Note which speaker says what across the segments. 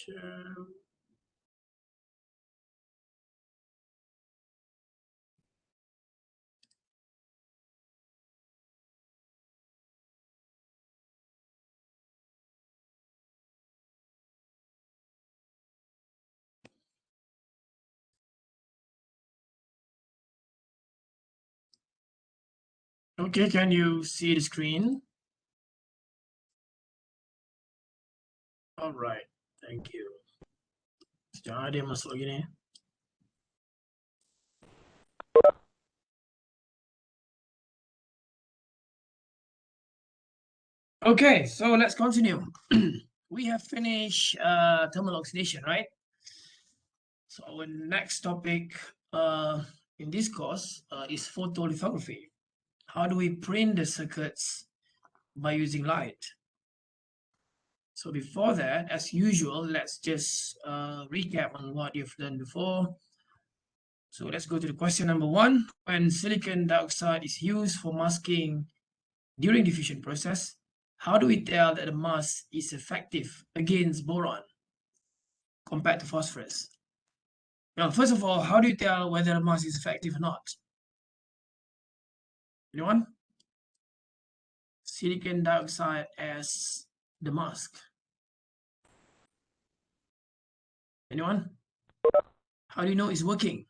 Speaker 1: share. Okay, can you see the screen? All right, thank you. Jangan ada yang masuk lagi ni. Okay, so let's continue. We have finished thermal oxidation, right? So our next topic in this course is photolithography. How do we print the circuits by using light? So before that, as usual, let's just recap on what you've learned before. So let's go to the question number 1. When silicon dioxide is used for masking during diffusion process, how do we tell that the mask is effective against boron compared to phosphorus? Now, first of all, how do you tell whether the mask is effective or not? Anyone? Silicon dioxide as the mask. Anyone? How do you know it's working?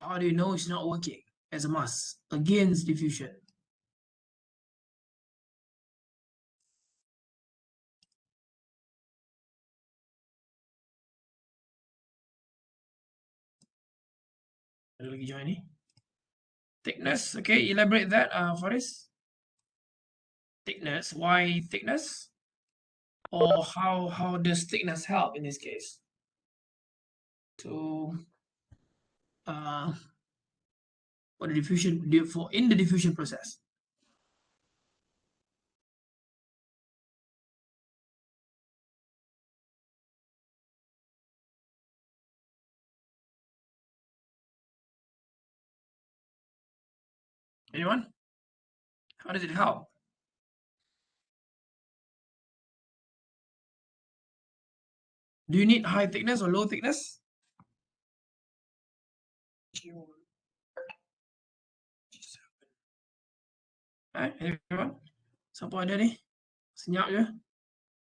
Speaker 1: How do you know it's not working as a mask against diffusion? Ada lagi join ni? Thickness, okay, elaborate that, Faris. Thickness, why thickness? Or how does thickness help in this case? To for the diffusion, in the diffusion process. Anyone? How does it help? Do you need high thickness or low thickness? Anyone? Siapa ada ni? Senyap je.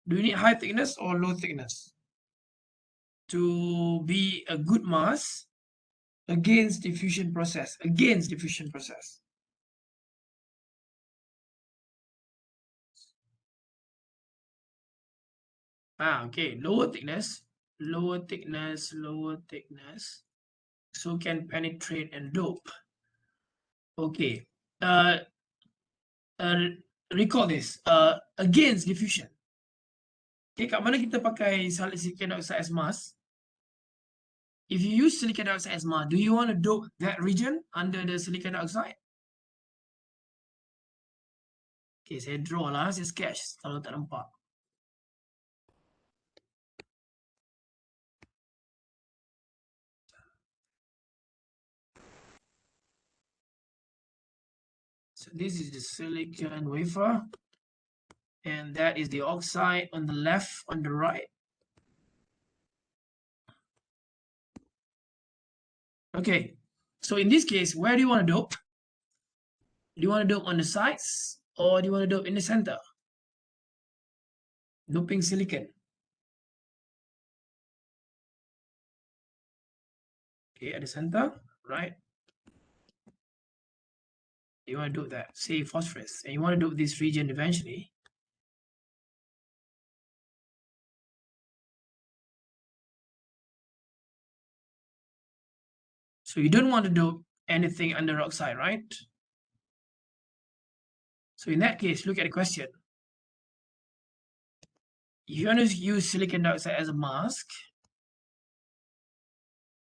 Speaker 1: Do you need high thickness or low thickness to be a good mask against diffusion process? Against diffusion process. Okay, lower thickness, so can penetrate and dope. Okay, recall this, against diffusion. Okay, kat mana kita pakai silicon dioxide as mask? If you use silicon dioxide as mask, do you want to dope that region under the silicon dioxide? Okay, saya draw lah, saya sketch kalau tak nampak. So this is the silicon wafer, and that is the oxide on the left, on the right. Okay, so in this case, where do you want to dope? Do you want to dope on the sides or do you want to dope in the center? Doping silicon. Okay, at the center, right? You want to dope that, say phosphorus, and you want to dope this region eventually. So you don't want to dope anything under oxide, right? So in that case, look at the question. If you want to use silicon dioxide as a mask,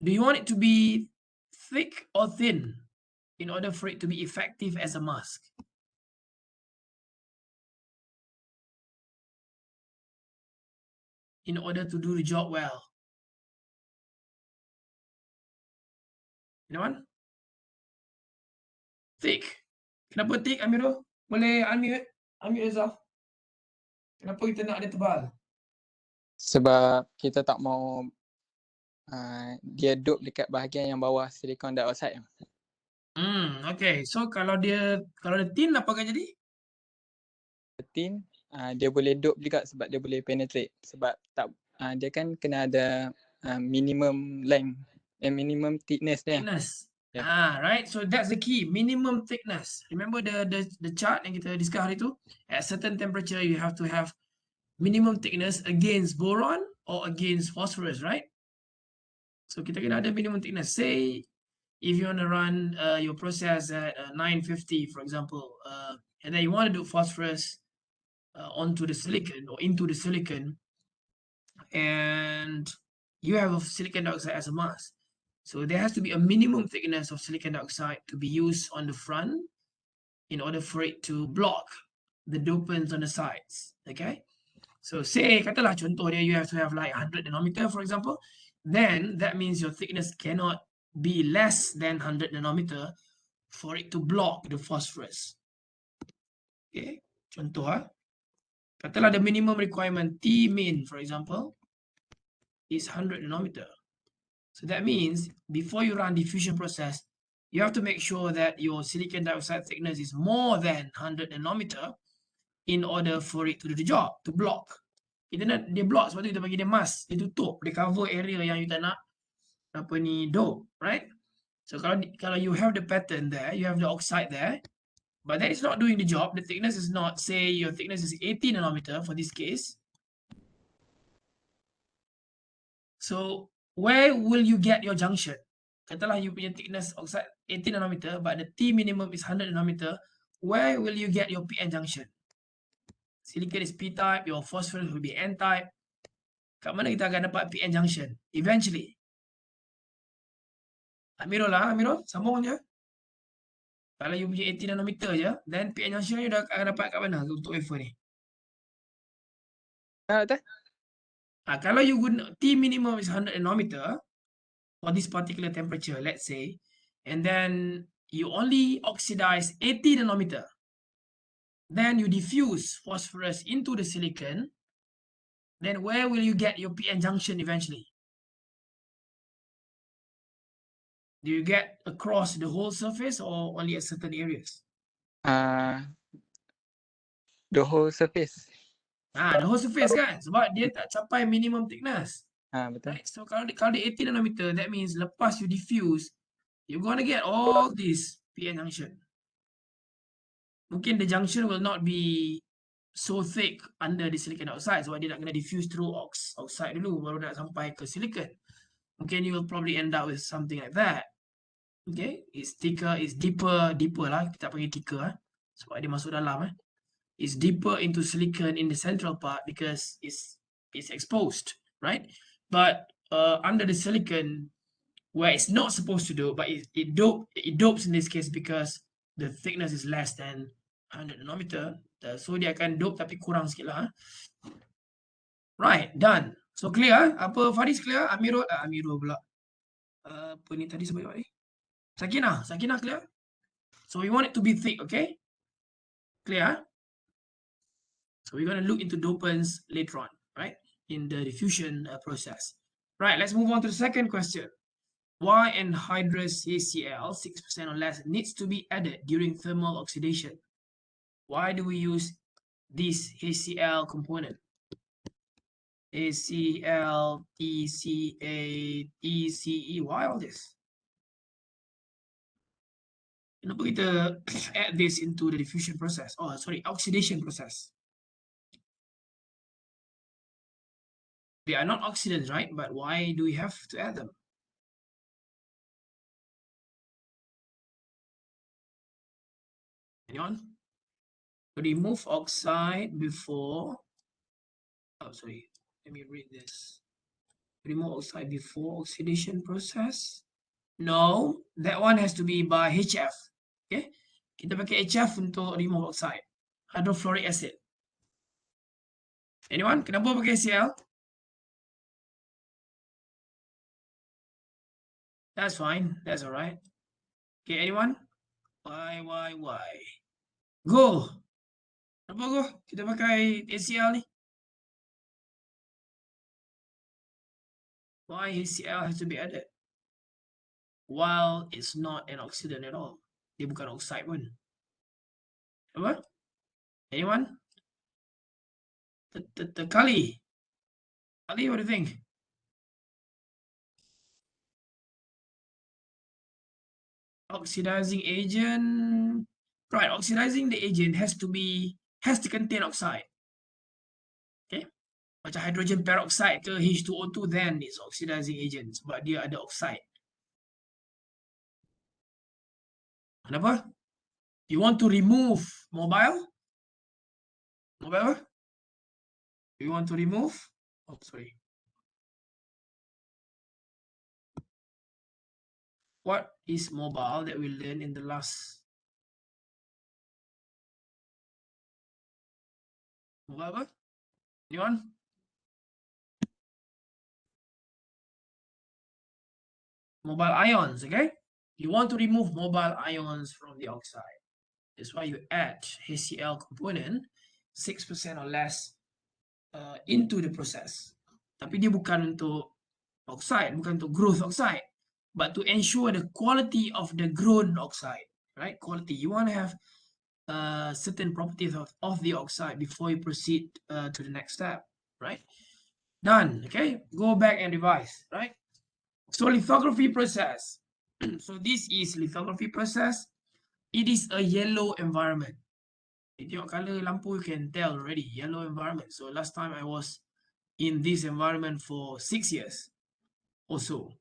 Speaker 1: do you want it to be thick or thin in order for it to be effective as a mask? In order to do the job well. Anyone? Thick. Kenapa thick, Amirul? Boleh unmute yourself. Kenapa kita nak dia tebal?
Speaker 2: Sebab kita tak mau dia dope dekat bahagian yang bawah silicon dioxide.
Speaker 1: Okay. So kalau dia tin apa akan jadi?
Speaker 2: Tin dia boleh dope juga sebab dia boleh penetrate. Sebab tak dia kan kena ada minimum length minimum thickness dia.
Speaker 1: Thickness.
Speaker 2: Yeah.
Speaker 1: Right. So that's the key. Minimum thickness. Remember the chart yang kita discuss hari tu? At certain temperature, you have to have minimum thickness against boron or against phosphorus, right? So kita kena ada minimum thickness. Say if you want to run your process at 950, for example, and then you want to do phosphorus onto the silicon or into the silicon, and you have silicon dioxide as a mask. So there has to be a minimum thickness of silicon dioxide to be used on the front in order for it to block the dopants on the sides. Okay. So say, katalah contoh dia, you have to have like 100 nanometer, for example. Then that means your thickness cannot be less than 100 nanometer for it to block the phosphorus. Okay. Contoh katalah the minimum requirement T min, for example, is 100 nanometer. So that means before you run diffusion process, you have to make sure that your silicon dioxide thickness is more than 100 nanometer in order for it to do the job, to block. Kita nak dia block sebab tu kita bagi dia mask, dia tutup, dia cover area yang you tak nak apa ni dope, right? So kalau you have the pattern there, you have the oxide there, but that is not doing the job. The thickness is not, say your thickness is 80 nanometer for this case. So where will you get your junction? Katalah you punya thickness oxide 80 nanometer, but the T minimum is 100 nanometer. Where will you get your PN junction? Silicon is P-type, your phosphorus will be N-type. Kat mana kita akan dapat PN junction? Eventually. Amirul lah, Amirul, sambung je. Kalau you punya 80 nanometer je, then PN junction you dah akan dapat kat mana untuk wafer ni?
Speaker 2: Betul?
Speaker 1: Kalau you guna T minimum is 100 nanometer for this particular temperature, let's say, and then you only oxidize 80 nanometer, then you diffuse phosphorus into the silicon, then where will you get your PN junction eventually? Do you get across the whole surface or only at certain areas?
Speaker 2: The whole surface.
Speaker 1: The whole surface kan? Sebab dia tak capai minimum thickness.
Speaker 2: Betul.
Speaker 1: Right? So kalau dia 80 nanometer, that means lepas you diffuse, you're gonna get all this PN junction. Mungkin the junction will not be so thick under the silicon dioxide sebab dia nak kena diffuse through oxide dulu baru nak sampai ke silicon. Mungkin you will probably end up with something like that. Okay, it's thicker, it's deeper lah. Kita tak panggil thicker sebab dia masuk dalam It's deeper into silicon in the central part because it's exposed, right? But under the silicon, where it's not supposed to do, but it dopes in this case because the thickness is less than 100 nanometer. So dia akan dope tapi kurang sikit lah. Right, done. So clear? Apa Faris clear? Amirul pula. Apa ni tadi sebab ni? Sakinah clear? So we want it to be thick, okay? Clear? So we're going to look into dopants later on, right? In the diffusion process. Right, let's move on to the second question. Why anhydrous HCl, 6% or less, needs to be added during thermal oxidation? Why do we use this HCl component? HCl, TCA, TCE, why all this? Kenapa kita add this into the diffusion process? Oh, sorry, oxidation process. They are not oxidants, right? But why do we have to add them? Anyone? Remove oxide before. Oh, sorry. Let me read this. Remove oxide before oxidation process. No, that one has to be by HF. Okay, kita pakai HF untuk remove oxide. Hydrofluoric acid. Anyone? Kenapa pakai HCl? That's fine. That's all right. Okay, anyone? Why? Go. Kenapa go? Kita pakai HCl ni. Why HCl has to be added? While it's not an oxidant at all. Dia bukan oxide pun. Apa? Anyone? Kali. Kali, what do you think? Oxidizing agent. Right, oxidizing the agent has to contain oxide. Okay? Macam hydrogen peroxide ke H2O2, then it's oxidizing agent sebab dia ada oxide. Kenapa? You want to remove mobile? Mobile? You want to remove? Oh, sorry. What is mobile that we learned in the last? Mobile apa? Anyone? Mobile ions, okay? You want to remove mobile ions from the oxide. That's why you add HCl component 6% or less into the process. Tapi dia bukan untuk oxide, bukan untuk growth oxide, but to ensure the quality of the grown oxide, right? Quality. You want to have certain properties of the oxide before you proceed to the next step, right? Done, okay? Go back and revise, right? So lithography process. So this is lithography process. It is a yellow environment. Tengok color lampu, you can tell already, yellow environment. So last time I was in this environment for 6 years or so.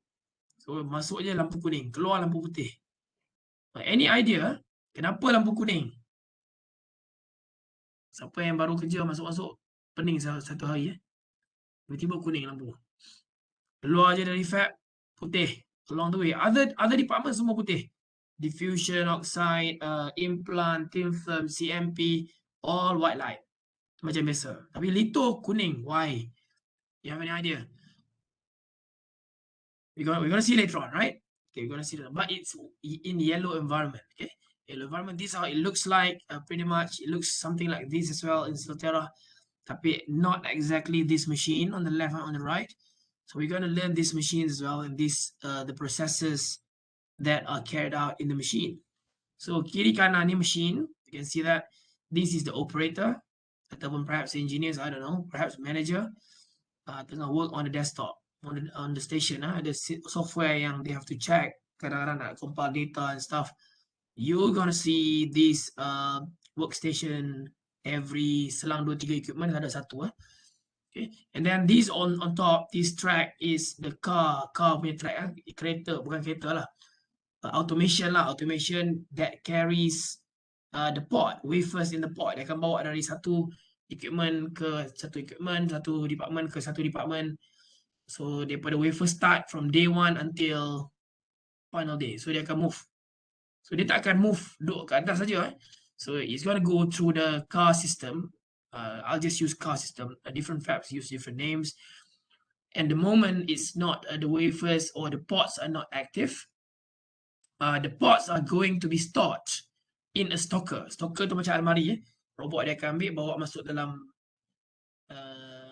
Speaker 1: So masuk je lampu kuning, keluar lampu putih. Any idea kenapa lampu kuning? Siapa yang baru kerja masuk-masuk pening satu hari tiba-tiba kuning lampu. Keluar je dari fab putih. Along the way, other department semua putih. Diffusion, oxide, implant, thin film, CMP, all white light. Macam biasa. Tapi litho kuning. Why? You have any idea? We're gonna see later on, right? Okay, we're gonna see that. But it's in yellow environment. Okay, yellow environment. This is how it looks like. Pretty much, it looks something like this as well in Solterra. Tapi not exactly this machine on the left and on the right. So we're gonna learn these machines as well and the processes that are carried out in the machine. So kiri kanan ni machine. You can see that this is the operator, ataupun perhaps engineers, I don't know, perhaps manager, tengah work on the desktop, on the station. Ada software yang they have to check, kadang-kadang nak compile data and stuff. You're gonna see this workstation every selang 2-3 equipment ada satu. Okay, and then this on top, this track is the car punya track, kereta, bukan kereta lah. Automation that carries the pod, wafers in the pod. Dia akan bawa dari satu equipment ke satu equipment, satu department ke satu department. So daripada wafer start from day 1 until final day. So dia akan move. So dia tak akan move duduk kat atas saja. So it's going to go through the car system. I'll just use car system. Different fabs use different names. And the moment it's not, the wafers or the pods are not active, the pods are going to be stored in a stocker. Stocker tu macam almari. Robot dia akan ambil, bawa masuk dalam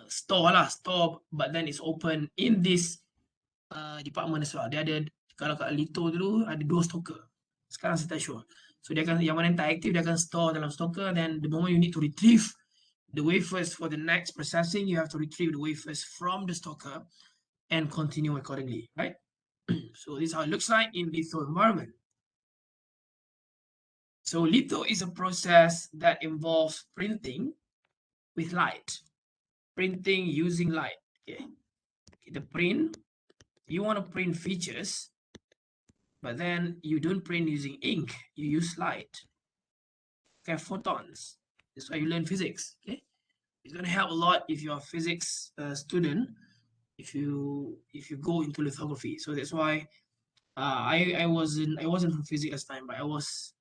Speaker 1: store, but then it's open in this department as well. Dia ada, kalau kat litho dulu, ada 2 stocker. Sekarang saya tak sure. So dia akan, yang mana yang tak aktif, dia akan store dalam stocker. Then the moment you need to retrieve the wafers for the next processing, you have to retrieve the wafers from the stocker and continue accordingly, right? So this is how it looks like in litho environment. So litho is a process that involves printing with light. Printing using light. Okay. The print, you want to print features, but then you don't print using ink, you use light. Okay, photons. That's why you learn physics. Okay, it's going to help a lot if you're a physics student, if you go into lithography. So that's why I wasn't from physics last time, but I was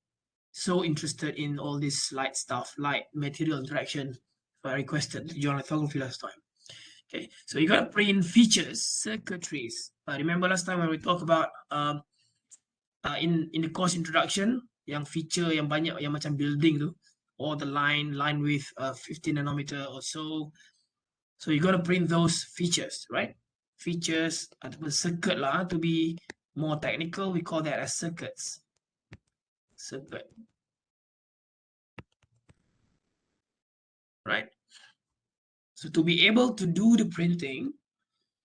Speaker 1: so interested in all this light stuff, light material interaction. So I requested to join lithography last time. Okay, so you got to print features, circuitries. Remember last time when we talked about in the course introduction, yang feature yang banyak yang macam building tu, or the line width 15 nanometer or so. So you got to print those features, right? features ataupun circuit lah. To be more technical, we call that as circuits. Circuit. Right? So to be able to do the printing,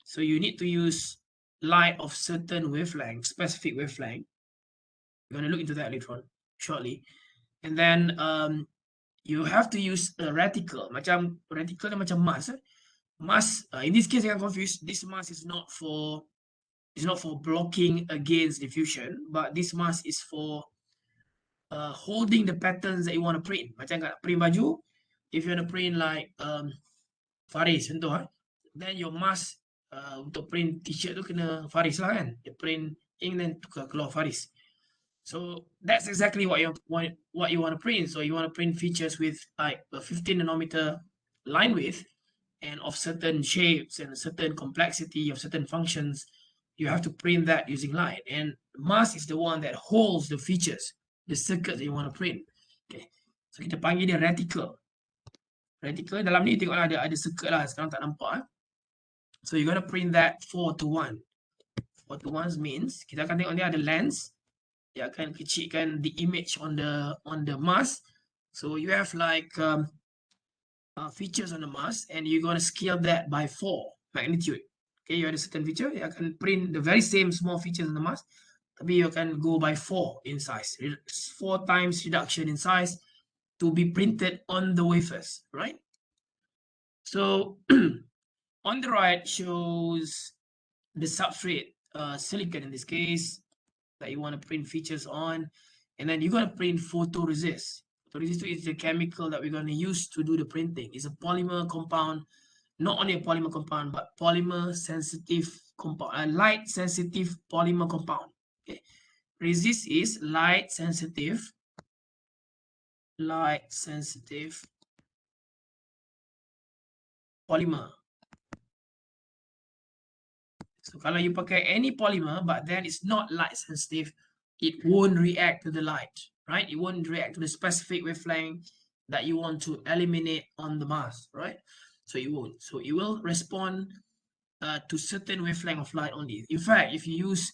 Speaker 1: so you need to use light of certain wavelength, specific wavelength. We're going to look into that later on, shortly. And then you have to use a reticle. Macam reticle ni macam mask. Mask, in this case, I'm confused. This mask is not for blocking against diffusion, but this mask is for holding the patterns that you want to print. Macam kat print baju, if you want to print like Faris contoh, then your mask untuk print t-shirt tu kena Faris lah kan. Dia print ink then tukar keluar Faris. So that's exactly what you want to print. So you want to print features with like a 15 nanometer line width and of certain shapes and a certain complexity of certain functions. You have to print that using light. And mask is the one that holds the features, the circuit that you want to print. Okay. So kita panggil dia reticle. Reticle dalam ni tengoklah ada circuit lah. Sekarang tak nampak. So you're going to print that 4 to 1. 4 to 1 means kita akan tengok ni ada lens. Dia akan kecilkan the image on the mask. So you have like features on the mask, and you're going to scale that by 4 magnitude. Okay, you have a certain feature, you can print the very same small features on the mask, tapi you can go by 4 in size. 4 times reduction in size to be printed on the wafers, right? So on the right shows the substrate, silicon in this case, that you want to print features on, and then you're going to print photoresist. Photoresist is the chemical that we're going to use to do the printing. It's a polymer compound, not only a polymer compound, but polymer sensitive compound, a light sensitive polymer compound. Okay, resist is light sensitive polymer. So kalau you pakai any polymer, but then it's not light sensitive, it won't react to the light, right? It won't react to the specific wavelength that you want to eliminate on the mask, right? So it won't. So it will respond to certain wavelength of light only. In fact, if you use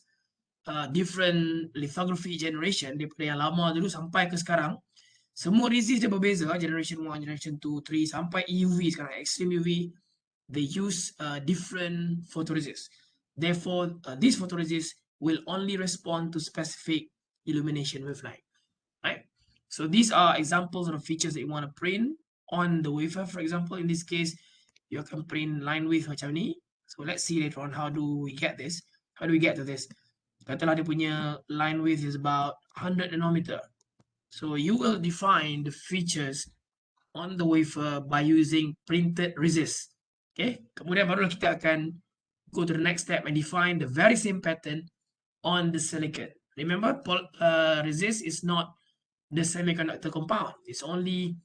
Speaker 1: different lithography generation, daripada yang lama dulu sampai ke sekarang, semua resist dia berbeza, generation 1, generation 2, 3, sampai EUV sekarang, extreme UV, they use different photoresist. Therefore, this photoresist will only respond to specific illumination wavelength, right? So these are examples of features that you want to print on the wafer. For example, in this case, you can print line width macam ni. So let's see later on how do we get this. How do we get to this? Katalah dia punya line width is about 100 nanometer. So you will define the features on the wafer by using printed resist. Okay, kemudian barulah kita akan go to the next step and define the very same pattern on the silicon. Remember, resist is not the semiconductor compound. It's only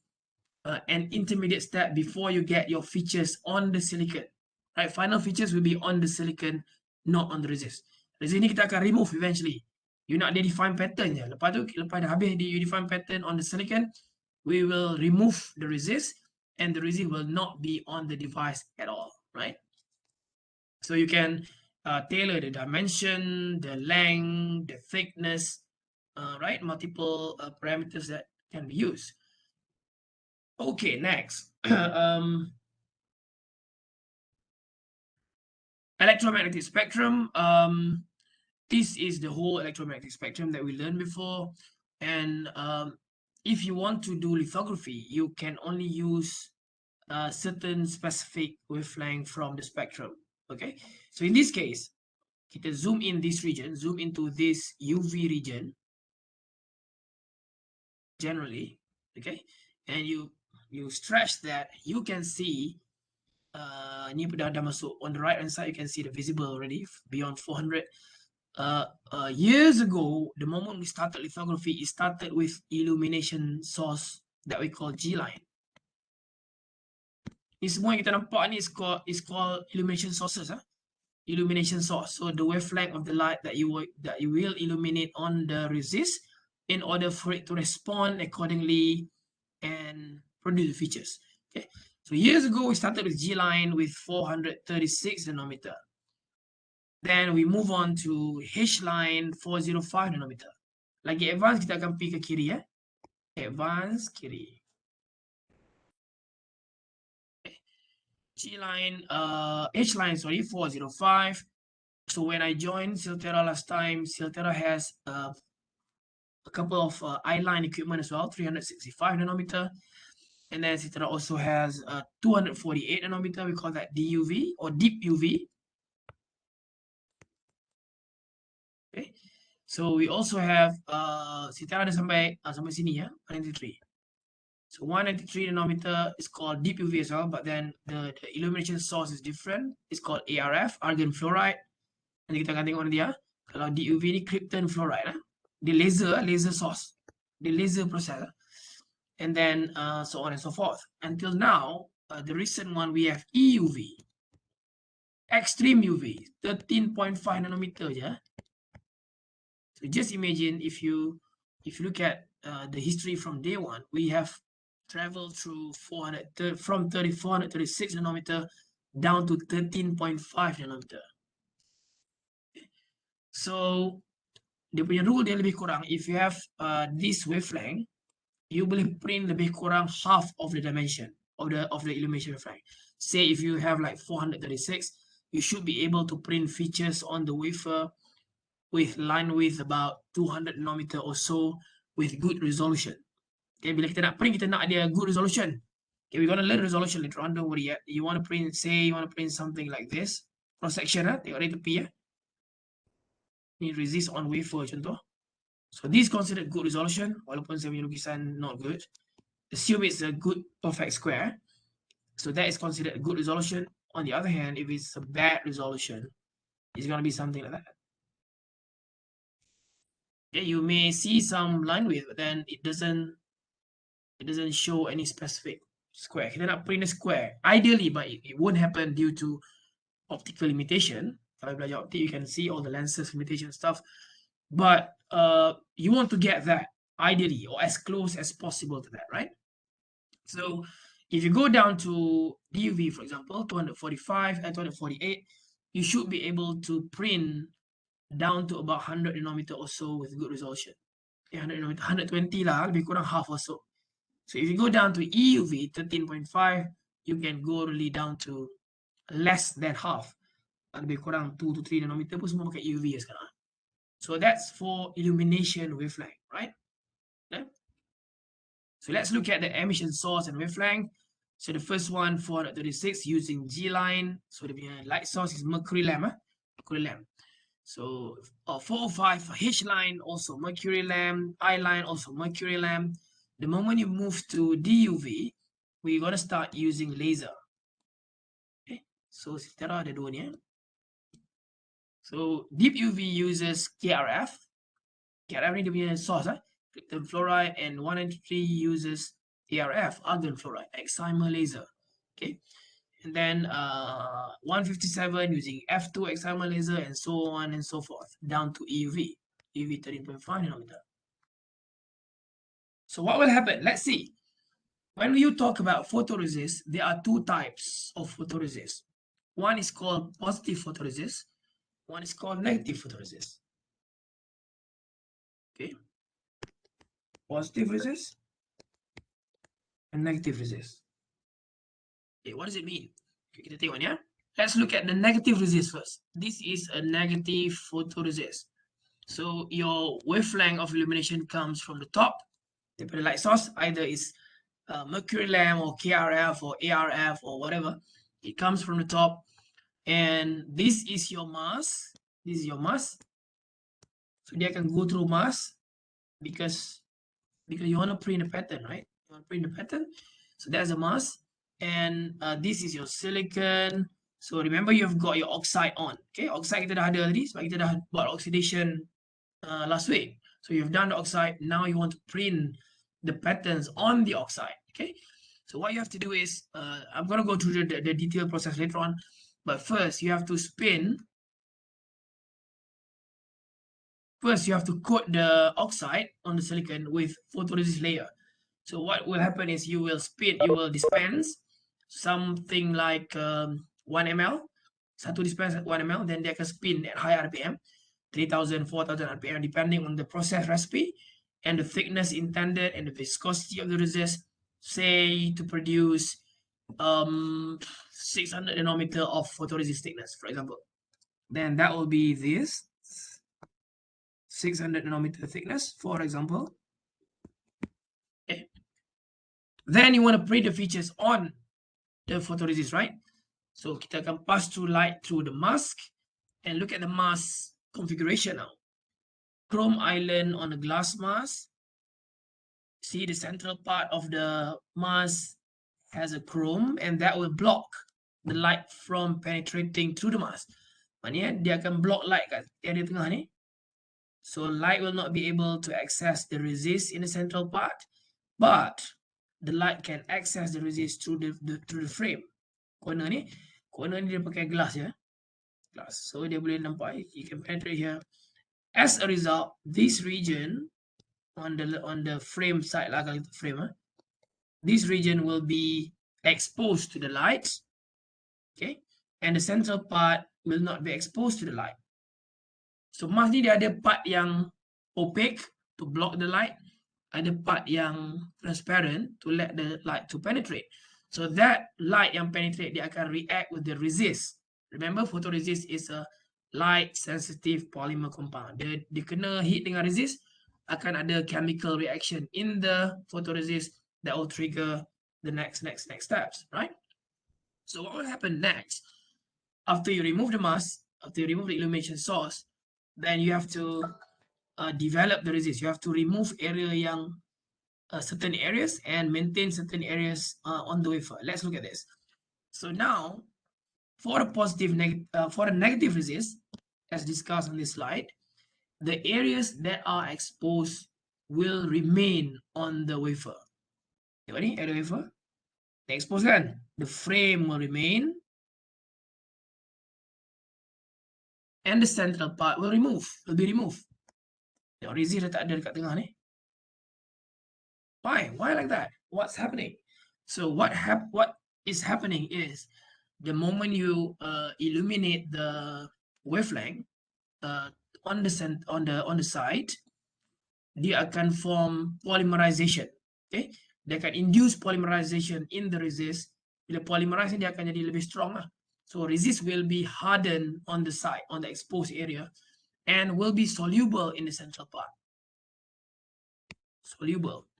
Speaker 1: an intermediate step before you get your features on the silicon. Right, final features will be on the silicon, not on the resist. Resist ni kita akan remove eventually. You nak dia define pattern je. Lepas dah habis you define pattern on the silicon, we will remove the resist, and the resist will not be on the device at all, right? So you can tailor the dimension, the length, the thickness, right? Multiple parameters that can be used. Okay, next. Electromagnetic spectrum. This is the whole electromagnetic spectrum that we learned before. And if you want to do lithography, you can only use certain specific wavelength from the spectrum. Okay, so in this case, kita zoom in this region, zoom into this UV region generally, okay, and you stretch that, you can see ni dah masuk on the right hand side, you can see the visible already beyond 400. Years ago, the moment we started lithography, it started with illumination source that we call G line. Ini semua yang kita nampak ni is called illumination sources, illumination source. So the wavelength of the light that you will illuminate on the resist in order for it to respond accordingly and produce the features. Okay. So years ago we started with G line with 436 nanometer. Then we move on to H line 405 nanometer. Lagi advance kita akan pergi ke kiri ya. Advance kiri. H line, sorry, 405. So when I joined Silterra last time, Silterra has a couple of I-line equipment as well, 365 nanometer. And then Silterra also has 248 nanometer. We call that DUV or deep UV. Okay. So we also have Silterra ada sampai sini ya, 193. So 193 nanometer is called deep UV as well, but then the illumination source is different. It's called ARF, argon fluoride. Nanti kita akan tengok nanti ya. Kalau deep UV ni krypton fluoride Dia laser source. Dia laser process. And then so on and so forth. Until now, the recent one we have EUV. Extreme UV, 13.5 nanometer je. So just imagine if you look at the history from day one, we have traveled through 436 nanometer down to 13.5 nanometer. So dia punya rule dia lebih kurang, if you have this wavelength, you boleh print lebih kurang half of the dimension of the illumination wavelength. Say if you have like 436, you should be able to print features on the wafer with line width about 200 nanometer or so with good resolution. Okay, bila kita nak print, kita nak ada good resolution. Okay, we're gonna learn resolution later on, don't worry yet. You want to print, say you want to print something like this, cross section tengok dari tepi Ni resist on wafer contoh. So this is considered good resolution, walaupun saya punya lukisan not good. Assume it's a good perfect square. So that is considered a good resolution. On the other hand, if it's a bad resolution, it's gonna be something like that. Okay, you may see some line width, but then it doesn't show any specific square. Kita nak print a square, ideally, but it won't happen due to optical limitation. Kalau belajar optik, you can see all the lenses limitation stuff. But you want to get that ideally or as close as possible to that, right? So if you go down to DUV, for example, 245 and 248, you should be able to print down to about 100 nanometer or so with good resolution. 100 nanometer, 120 lah, lebih kurang half or so. So if you go down to EUV 13.5, you can go really down to less than half. Lebih kurang 2 to 3 nanometer pun semua pakai EUV sekarang. So that's for illumination wavelength, right? Yeah. So let's look at the emission source and wavelength. So the first one, 436, using G line. So the light source is mercury lamp. Mercury lamp. So 405 H line, also mercury lamp. I line, also mercury lamp. The moment you move to DUV, we're gonna start using laser. Okay. So secara ada dua ni. So deep UV uses KRF. KRF ni dia punya source krypton fluoride, and 193 uses ARF, argon fluoride, excimer laser. Okay. And then 157 using F2 excimer laser, and so on and so forth, down to EUV, EUV 13.5 nanometer. So what will happen? Let's see. When you talk about photoresist, there are two types of photoresist. One is called positive photoresist. One is called negative photoresist. Okay. Positive resist and negative resist. Okay, what does it mean? Okay, kita tengok ni. Let's look at the negative resist first. This is a negative photoresist. So your wavelength of illumination comes from the top. The light source either is mercury lamp or KRF or ARF or whatever. It comes from the top. And this is your mask. This is your mask. So dia akan go through mask because you want to print a pattern, right? You want to print a pattern. So that's a mask. And this is your silicon. So remember, you've got your oxide on. Okay, oxide kita dah ada tadi sebab kita dah buat oxidation last week. So you've done the oxide. Now you want to print the patterns on the oxide. Okay. So what you have to do is, I'm going to go through the detailed process later on. But first, you have to spin. First, you have to coat the oxide on the silicon with photoresist layer. So what will happen is you will dispense something like 1 ml satu dispense 1 ml, then dia akan spin at high RPM, 3000, 4000 RPM, depending on the process recipe and the thickness intended and the viscosity of the resist. Say to produce 600 nanometer of photoresist thickness, for example. Then that will be this 600 nanometer thickness, for example. Okay. Then you want to print the features on the photoresist, right? So kita akan pass through light through the mask and look at the mask configuration now. Chrome island on the glass mask. See the central part of the mask has a chrome and that will block the light from penetrating through the mask. Maknanya dia akan block light kat area tengah ni. So light will not be able to access the resist in the central part, but the light can access the resist through the frame. Corner ni dia pakai glass ya. Glass. So dia boleh nampak, you can penetrate here. As a result, this region on the frame side lah, kalau frame this region will be exposed to the light, okay, and the central part will not be exposed to the light. So mask ni dia ada part yang opaque to block the light, ada part yang transparent to let the light to penetrate. So that light yang penetrate dia akan react with the resist. Remember, photoresist is a light sensitive polymer compound. Dia kena heat dengan resist, akan ada chemical reaction in the photoresist that will trigger the next steps, right? So what will happen next after you remove the mask, after you remove the illumination source? Then you have to develop the resist. You have to remove area yang certain areas and maintain certain areas on the wafer. Let's look at this. So now, for a for a negative resist, as discussed on this slide, the areas that are exposed will remain on the wafer. Tengok ni, area wafer. Exposed kan? The frame will remain. And the central part will be removed. Tengok resist dah tak ada dekat tengah ni. Why? Why like that? What's happening? So what is happening is the moment you illuminate the wavelength on the side, dia akan form polymerization. Okay, dia akan induce polymerization in the resist. Bila polymerize dia akan jadi lebih strong lah. So resist will be hardened on the side, on the exposed area, and will be soluble in the central part. Soluble.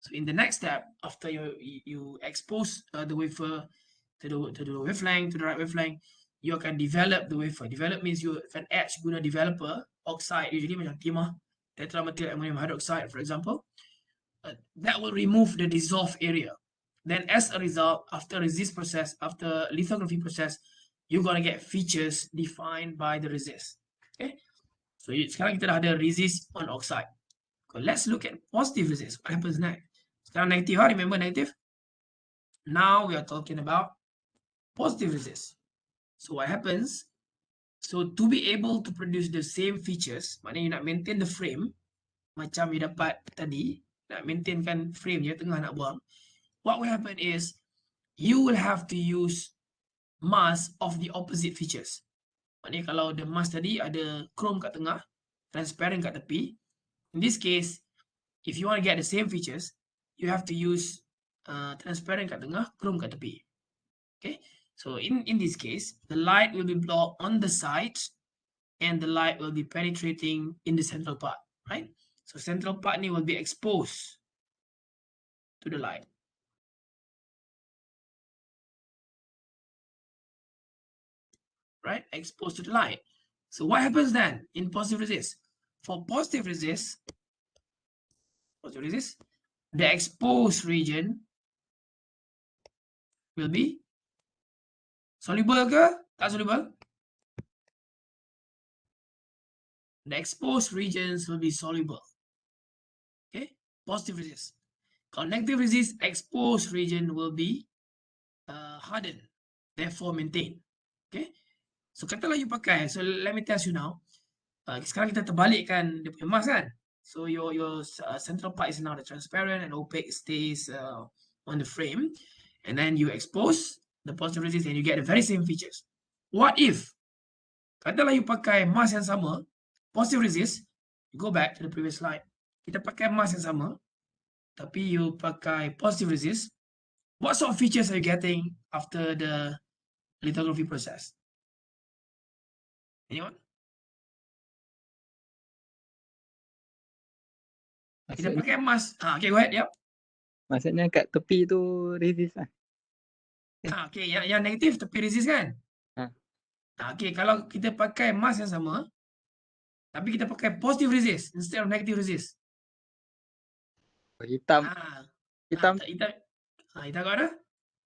Speaker 1: So in the next step, after you expose the wafer to the wavelength, to the right wavelength, you akan develop the wafer. Develop means you akan etch guna developer, oxide, usually macam timah, tetramethyl ammonium hydroxide, for example. That will remove the dissolved area. Then as a result, after resist process, after lithography process, you're going to get features defined by the resist. Okay. So sekarang kita dah ada resist on oxide. So let's look at positive resist. What happens next? Sekarang negative, remember negative? Now we are talking about positive resist. So what happens? So to be able to produce the same features, maknanya you nak maintain the frame, macam you dapat tadi, nak maintainkan frame je, tengah nak buang. What will happen is, you will have to use mask of the opposite features. Maknanya kalau the mask tadi ada chrome kat tengah, transparent kat tepi, in this case, if you want to get the same features, you have to use transparent kat tengah, chrome kat tepi. Okay, so in this case, the light will be blocked on the sides, and the light will be penetrating in the central part, right? So central part ni will be exposed to the light. Right, exposed to the light. So what happens then in positive resist? For positive resist, the exposed region will be soluble ke? Tak soluble? The exposed regions will be soluble. Okay, positive resist. Kalau negative resist, exposed region will be hardened, therefore maintained. Okay, so katalah you pakai, so let me test you now. Sekarang kita terbalikkan dia punya mask kan. So your central part is now the transparent and opaque stays on the frame, and then you expose the positive resist and you get the very same features. What if, katalah you pakai mask yang sama, positive resist, you go back to the previous slide. Kita pakai mask yang sama, tapi you pakai positive resist. What sort of features are you getting after the lithography process? Anyone? Kita
Speaker 2: Maksudnya,
Speaker 1: pakai mask. Okay, go ahead. Yep.
Speaker 2: maksudnya kat tepi tu resist lah.
Speaker 1: Okay, yang negatif tepi resist kan?
Speaker 2: Ha.
Speaker 1: Okay, kalau kita pakai mask yang sama, tapi kita pakai positive resist instead of negative resist.
Speaker 2: Hitam, hitam
Speaker 1: Hitam kat mana?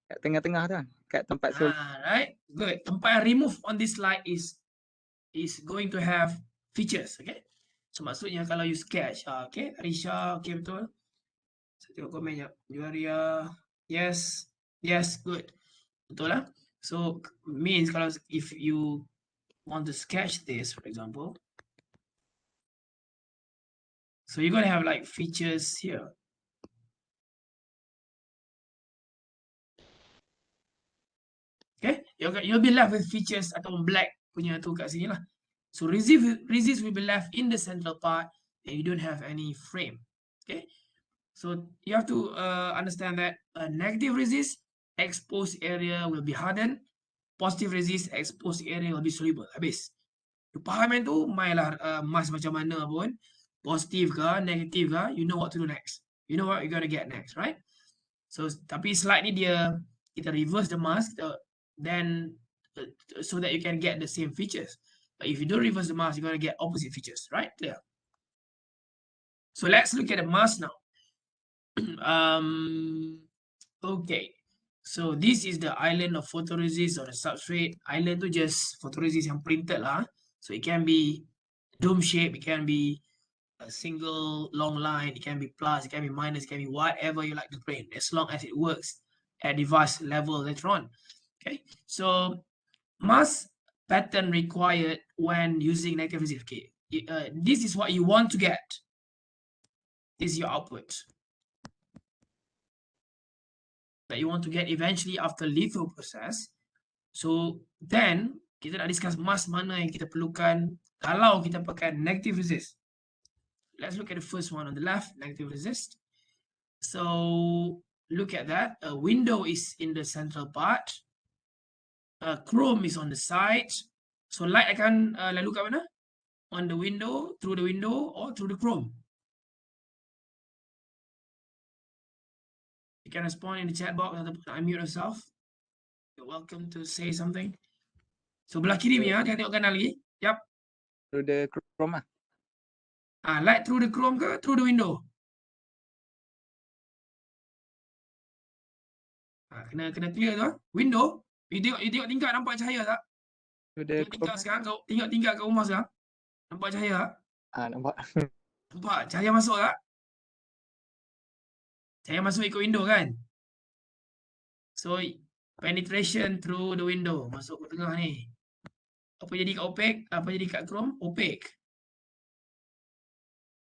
Speaker 2: kat tengah-tengah tu lah. Kat tempat sol.
Speaker 1: Right. Good. Tempat yang remove on this slide is going to have features. Okay. So maksudnya kalau you sketch, okay, Arisha, okay betul. Saya tengok komen ya. Juaria, yes, good. Betul lah. So means kalau if you want to sketch this, for example, so you're gonna have like features here. Okay, you'll be left with features atau black punya tu kat sini lah. So resist will be left in the central part and you don't have any frame. Okay, so you have to understand that a negative resist, exposed area will be hardened. Positive resist, exposed area will be soluble. Habis. You faham yang tu, mainlah mask macam mana pun. Positif ke, negatif ke, you know what to do next. You know what you're gonna get next, right? So, tapi slide ni dia, kita reverse the mask, then so that you can get the same features. But if you don't reverse the mask, you're gonna get opposite features, right? Clear? So let's look at the mask now. Okay. So this is the island of photoresist on the substrate. Island tu just photoresist yang printed lah. So it can be dome shape, it can be a single long line, it can be plus, it can be minus, it can be whatever you like to print, as long as it works at device level later on. Okay, so mask pattern required when using negative resist. Okay, this is what you want to get. This is your output that you want to get eventually after litho process. So then kita nak discuss mask mana yang kita perlukan kalau kita pakai negative resist. Let's look at the first one on the left, negative resist. So look at that. A window is in the central part. Chrome is on the side. So light akan lalu kat mana? On the window, through the window, or through the chrome. You can respond in the chat box ataupun unmute yourself. You're welcome to say something. So belah kiri punya, jangan tengok kanan lagi. Yep.
Speaker 2: Through the chrome lah.
Speaker 1: Light through the chrome ke through the window? Kena clear tu. Window. You tengok tingkat nampak cahaya tak? Tengok tingkat sekarang, kau tengok tingkat kat rumah sekarang. Nampak cahaya tak?
Speaker 2: Nampak.
Speaker 1: Nampak cahaya masuk tak? Cahaya masuk ikut window kan? So penetration through the window, masuk ke tengah ni. Apa jadi kat opaque? Apa jadi kat chrome? Opaque.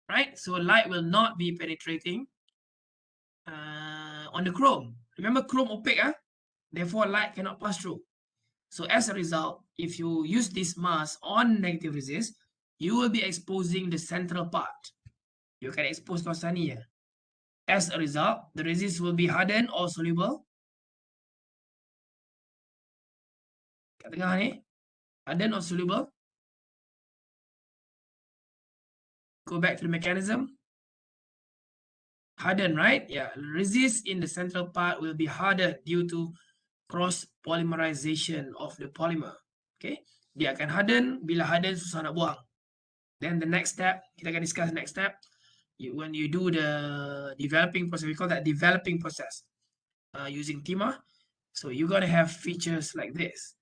Speaker 1: Right? So light will not be penetrating on the chrome. Remember chrome opaque, therefore light cannot pass through. So as a result, if you use this mask on negative resist, you will be exposing the central part. You can expose kawasan ni. As a result, the resist will be hardened or soluble. Kat tengah ni, hardened or soluble. Go back to the mechanism. Hardened, right? Yeah, resist in the central part will be hardened due to cross polymerization of the polymer. Okay, dia akan harden. Bila harden susah nak buang. Then the next step, kita akan discuss next step. When you do the developing process, we call that developing process using timah. So you're gonna have features like this.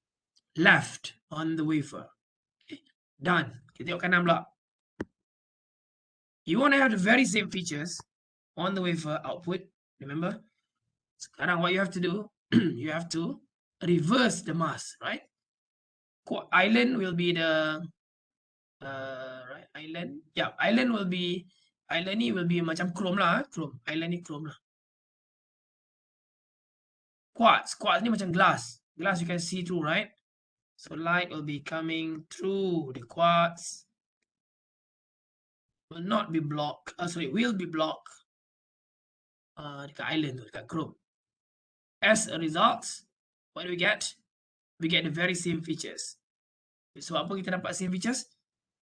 Speaker 1: Left on the wafer. Okay. Done. Kita tengok kanan pula. You want to have the very same features on the wafer output. Remember? Sekarang what you have to do, you have to reverse the mask, right? Island will be the right island. Yeah, island ni will be macam chrome lah, chrome. Island ni chrome lah. Quartz ni macam glass. Glass you can see through, right? So light will be coming through the quartz. Will not be blocked. Will be blocked. Dekat island tu, dekat chrome. As a result, what do we get? We get the very same features. So apa kita dapat same features?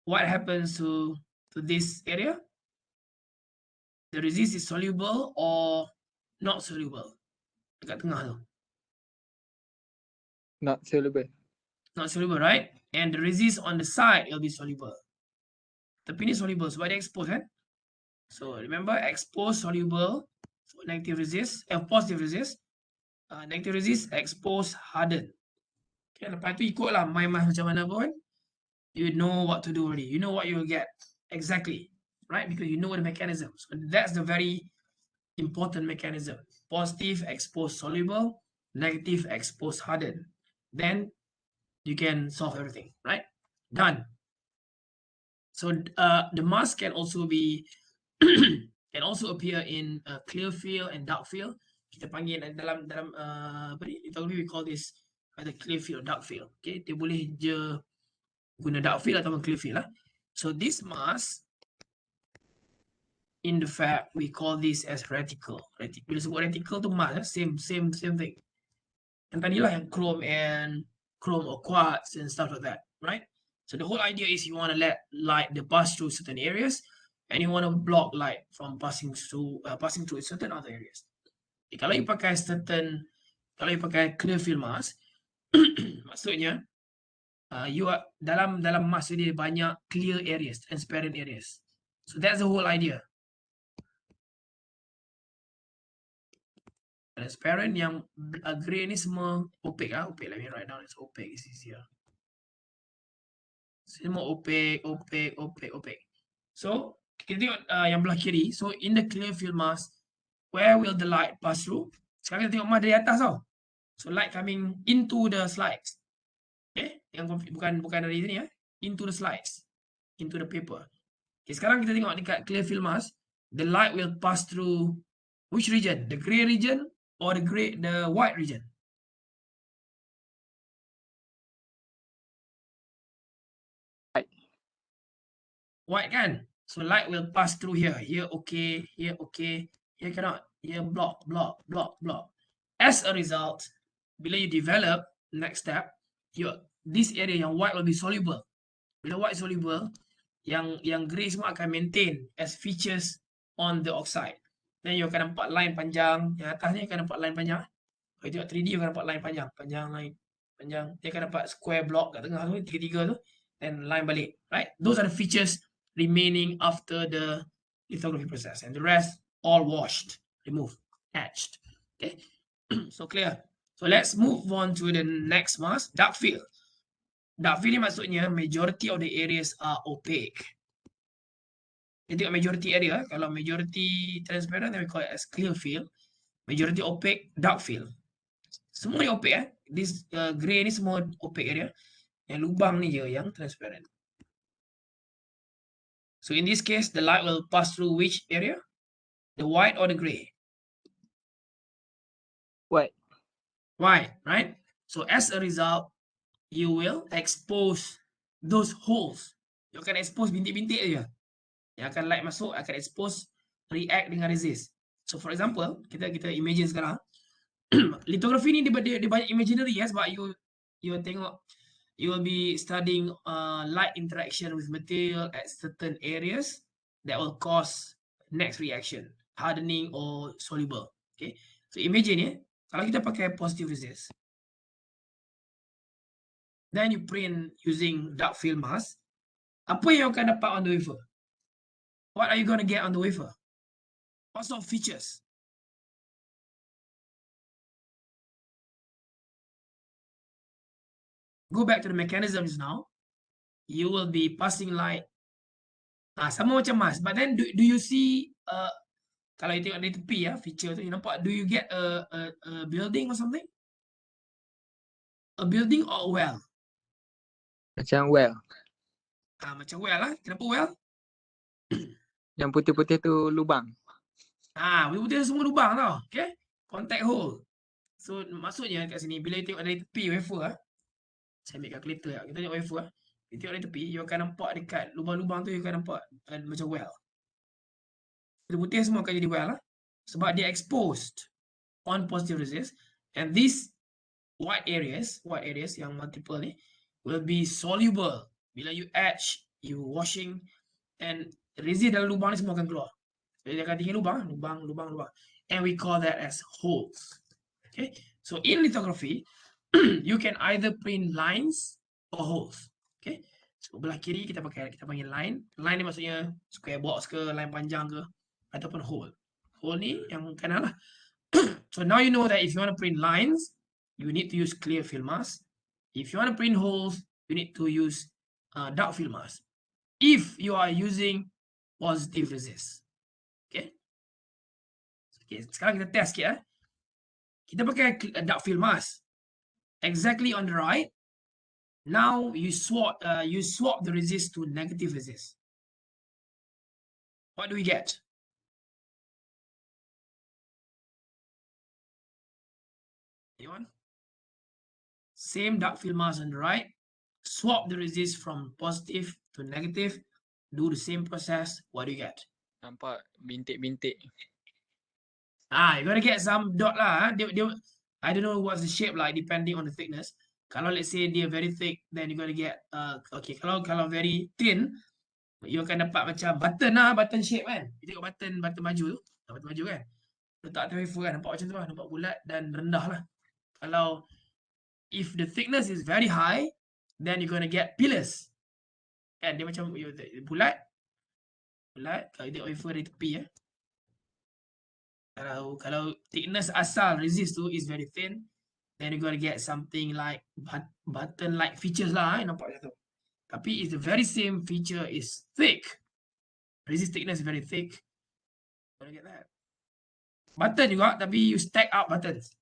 Speaker 1: What happens to this area? The resist is soluble or not soluble? Dekat tengah tu.
Speaker 2: Not soluble.
Speaker 1: Not soluble, right? And the resist on the side will be soluble. Tapi ni soluble sebab dia expose kan? So remember expose soluble, so negative resist, positive resist. Negative resist, expose, harden. Okay, lepas tu ikutlah main macam mana pun. You know what to do already. You know what you will get exactly, right? Because you know the mechanism. So that's the very important mechanism. Positive, expose, soluble. Negative, expose, harden. Then you can solve everything, right? Done. So the mask can also be can also appear in clear field and dark field. Kita panggil dalam apa ni? We call this the clear field, dark field. Okay, dia boleh je guna dark field atau clear field lah. So this mask, in the fact, we call this as reticle. Bila sebut reticle tu mask, same thing. Yang tadilah yang chrome or quartz and stuff like that, right? So the whole idea is you want to let light pass through certain areas, and you want to block light from passing through certain other areas. Okay, kalau you pakai clear field mask, maksudnya dalam mask dia banyak clear areas, transparent areas. So that's the whole idea. Transparent yang grey ni semua opaque lah. Opaque, let me write down. It's opaque, it's easier. Semua opaque. So kita tengok yang belah kiri. So in the clear field mask, where will the light pass through? Sekarang kita tengok mask dari atas tau. So light coming into the slides. Okay, yang bukan dari sini ya. Into the slides, into the paper. Okay, sekarang kita tengok dekat clear field mask, the light will pass through which region? The grey region or the white region? White kan? So light will pass through here. Here okay, here cannot. Here block. As a result, bila you develop, next step, this area yang white will be soluble. Bila white soluble, yang grey semua akan maintain as features on the oxide. Then you akan nampak line panjang, yang atas ni akan nampak line panjang. Kalau you tengok 3D, you akan nampak line panjang line panjang. Dia akan nampak square block kat tengah tu, tiga-tiga tu, then line balik, right? Those are the features remaining after the lithography process, and the rest all washed, removed, etched. Okay, so clear. So let's move on to the next mask, dark field. Dark field ni maksudnya majority of the areas are opaque. Kita tengok majority area. Kalau majority transparent, then we call it as clear field. Majority opaque, dark field. Semua ni opaque This grey ni semua opaque area. Yang lubang ni je yang transparent. So in this case, the light will pass through which area? The white or the grey?
Speaker 2: White.
Speaker 1: White, right? So as a result, you will expose those holes. You akan expose bintik-bintik je. Yang akan light masuk, akan expose, react dengan resist. So for example, kita imagine sekarang, lithography ni dia banyak imaginary ya, sebab you tengok, you will be studying light interaction with material at certain areas that will cause next reaction, hardening or soluble. Okay, so imagine ya, kalau kita pakai positive resist, then you print using dark field mask, apa yang akan dapat on the wafer? What are you going to get on the wafer? What sort of features? Go back to the mechanisms now. You will be passing light. Sama macam mask. But then do you see kalau you tengok dari tepi ya, feature tu, you nampak, do you get a building or something? A building or a well?
Speaker 2: Macam well.
Speaker 1: Macam well lah. Kenapa well?
Speaker 2: Yang putih-putih tu lubang.
Speaker 1: Putih semua lubang tau. Okay? Contact hole. So maksudnya kat sini bila you tengok dari tepi wafer saya ambil calculator lah. Kita tengok wafer you tengok dari tepi, you akan nampak dekat lubang-lubang tu you akan nampak macam well. Putih semua akan jadi well lah. Sebab dia exposed on positive resist, and these white areas yang multiple ni will be soluble. Bila you etch, you washing, and resist dalam lubang ni semua akan keluar. Jadi dia akan tinggi lubang. And we call that as holes. Okay. So in lithography, you can either print lines or holes. Okay. So belah kiri kita panggil line. Line ni maksudnya square box ke, line panjang ke, ataupun hole. Hole ni yang kanan lah. So now you know that if you want to print lines, you need to use clear film mask. If you want to print holes, you need to use dark film mask. If you are using positive resist. Okay. Okay, sekarang kita test sikit. Kita pakai dark film mask. Exactly on the right. Now you swap the resist to negative resist. What do we get? Anyone? Same dark film mask on the right. Swap the resist from positive to negative. Do the same process. What do you get?
Speaker 2: Nampak bintik-bintik.
Speaker 1: You're gonna get some dot lah. I don't know what's the shape like depending on the thickness. Kalau let's say they're very thick, then you're gonna get okay. Kalau very thin, you akan dapat macam button lah, button shape kan. You tengok button baju tu, button baju kan. Letak atas wafer kan, nampak macam tu lah, nampak bulat dan rendah lah. Kalau if the thickness is very high, then you're gonna get pillars. Kan dia macam bulat. Kalau you tengok wafer dari tepi ya. Kalau thickness asal resist tu is very thin, then you're gonna get something like button-like features lah, nampak macam tu. Tapi if the very same feature is thick, resist thickness is very thick, you're gonna get that. Button juga, tapi you stack up buttons.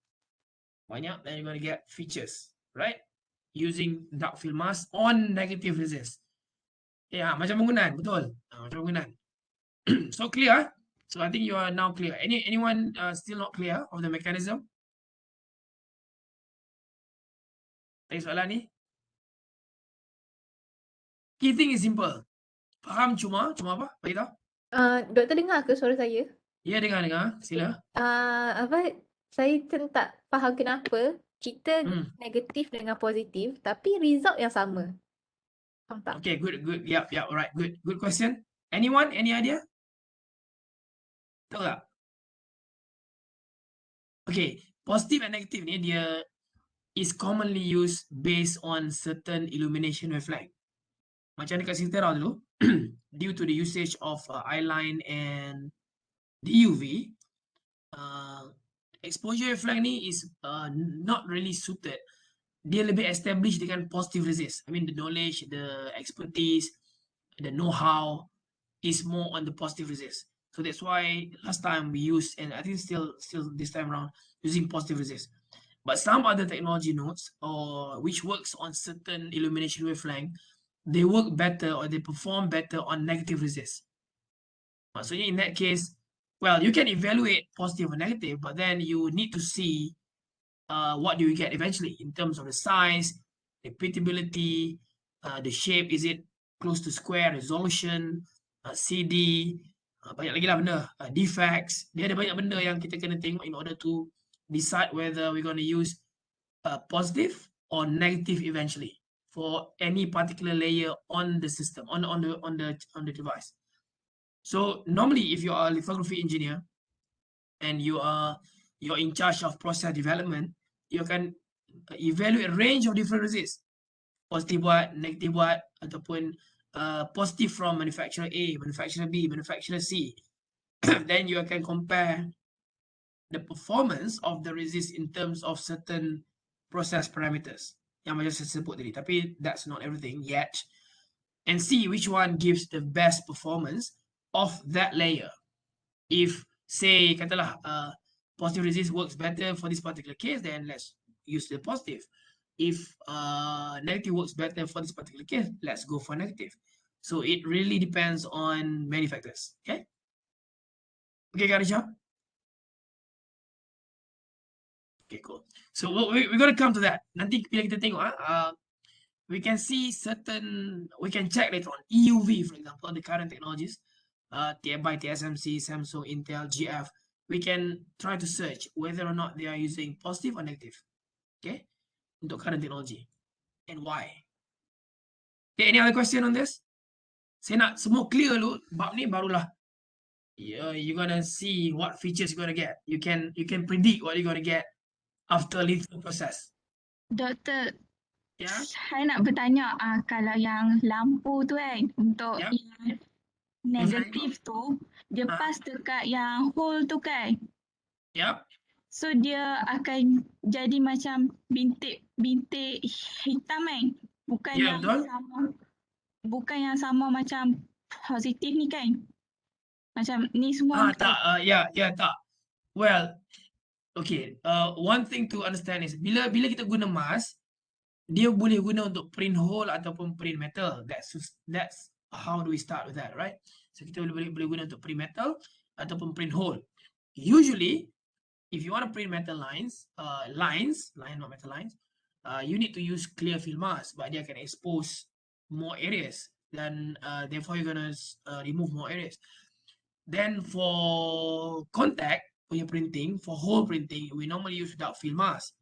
Speaker 1: Banyak, then you're gonna get features, right? Using dark film mask on negative resist. Macam penggunaan, betul. Macam penggunaan. So clear? So I think you are now clear. Anyone still not clear of the mechanism? Ada soalan ni? Key thing is simple. Faham cuma apa? Bagi tahu.
Speaker 3: Doktor dengar ke suara saya?
Speaker 1: Ya, dengar. Sila.
Speaker 3: Saya tak faham kenapa kita negatif dengan positif tapi result yang sama. Faham tak?
Speaker 1: Okay, good. Yep, right. Good question. Anyone? Any idea? Tahu tak? Okay, positive and negative ni dia is commonly used based on certain illumination wavelength. Macam dekat Siltera dulu, due to the usage of I-line and DUV, exposure wavelength ni is not really suited. Dia lebih established dengan positive resist. I mean the knowledge, the expertise, the know-how is more on the positive resist. So that's why last time we used, and I think still this time around, using positive resist. But some other technology nodes, or which works on certain illumination wavelength, they work better or they perform better on negative resist. Maksudnya in that case, well, you can evaluate positive or negative, but then you need to see what do you get eventually in terms of the size, repeatability, the shape, is it close to square, resolution, CD, banyak lagi lah benda, defects. Dia ada banyak benda yang kita kena tengok in order to decide whether we're going to use positive or negative eventually for any particular layer on the system, on the device. So normally, if you are a lithography engineer and you're in charge of process development, you can evaluate a range of different resists, positive buat, negative buat, ataupun positive from manufacturer A, manufacturer B, manufacturer C. Then you can compare the performance of the resist in terms of certain process parameters yang macam saya sebut tadi. Tapi that's not everything yet. And see which one gives the best performance of that layer. If say katalah positive resist works better for this particular case, then let's use the positive. If negative works better for this particular case, let's go for negative. So it really depends on many factors. Okay? Okay, Karisha? Okay, cool. So we're going to come to that. Nanti bila kita tengok, we can see certain, we can check later on. EUV, for example, the current technologies, by TSMC, Samsung, Intel, GF, we can try to search whether or not they are using positive or negative. Okay, untuk current technology. And why? Okay, any other question on this? Saya nak semua clear dulu, bab ni barulah you're gonna see what features you're gonna get. You can predict what you're gonna get after litho process.
Speaker 4: Doktor,
Speaker 1: Ya,
Speaker 4: saya nak bertanya, kalau yang lampu tu kan, untuk
Speaker 1: Ya.
Speaker 4: yang negatif tu, dia
Speaker 1: Ah.
Speaker 4: pas dekat yang hole tu kan.
Speaker 1: ya,
Speaker 4: So dia akan jadi macam bintik hitam kan. Bukan
Speaker 1: Ya,
Speaker 4: yang
Speaker 1: betul.
Speaker 4: sama. Bukan yang sama macam positif ni kan. Macam ni semua.
Speaker 1: tak, tak. Well, okay. One thing to understand is bila kita guna mask, dia boleh guna untuk print hole ataupun print metal. That's how do we start with that, right? So kita boleh guna untuk print metal ataupun print hole. Usually, if you want to print metal lines, not metal lines, you need to use clear film mask, but dia akan expose more areas, then therefore you're gonna remove more areas. Then for contact punya printing, for hole printing, we normally use without film mask.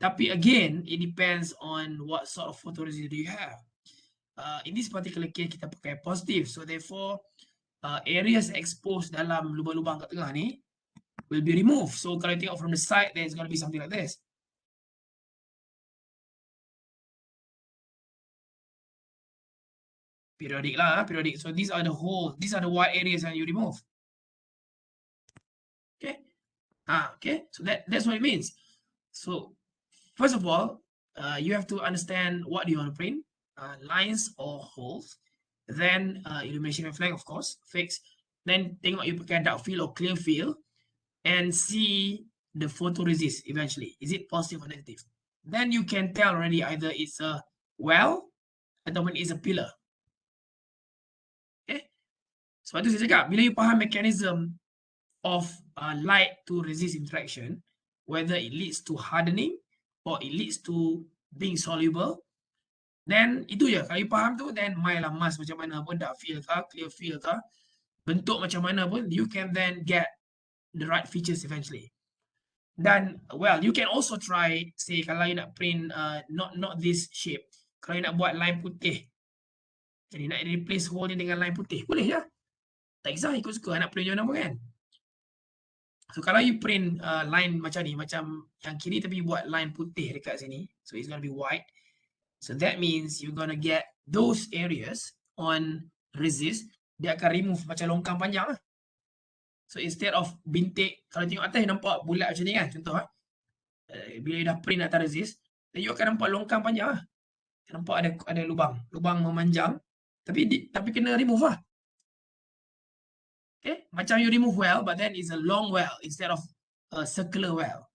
Speaker 1: Tapi again, it depends on what sort of photoresist do you have. In this particular case, kita pakai positive, so therefore areas exposed dalam lubang-lubang kat tengah ni will be removed. So kalau you tengok from the side, there's going to be something like this. Periodic lah, periodic. So these are the holes, these are the white areas that you remove. Okay. Okay. So that's what it means. So first of all, you have to understand what do you want to print, lines or holes. Then illumination wavelength, of course, fix. Then tengok you pakai dark field or clear field, and see the photoresist eventually. Is it positive or negative? Then you can tell already either it's a well ataupun it's a pillar. Okay. Sebab tu saya cakap, bila you faham mechanism of light to resist interaction, whether it leads to hardening or it leads to being soluble, then itu je. Kalau you faham tu, then mainlah mask macam mana pun, dark field kah, clear field kah, bentuk macam mana pun, you can then get the right features eventually. Dan well, you can also try, say kalau you nak print not this shape, kalau you nak buat line putih, jadi nak replace hole ni dengan line putih, boleh je. Tak kisah ikut suka nak print macam mana pun kan. So kalau you print line macam ni, macam yang kiri tapi buat line putih dekat sini, so it's gonna be white. So that means you're gonna get those areas on resist, dia akan remove macam longkang panjang lah. So instead of bintik, kalau tengok atas nampak bulat macam ni kan, contoh bila you dah print atas resist, then you akan nampak longkang panjang lah. Nampak ada lubang memanjang, tapi kena remove lah. Okay, macam you remove well, but then it's a long well instead of a circular well.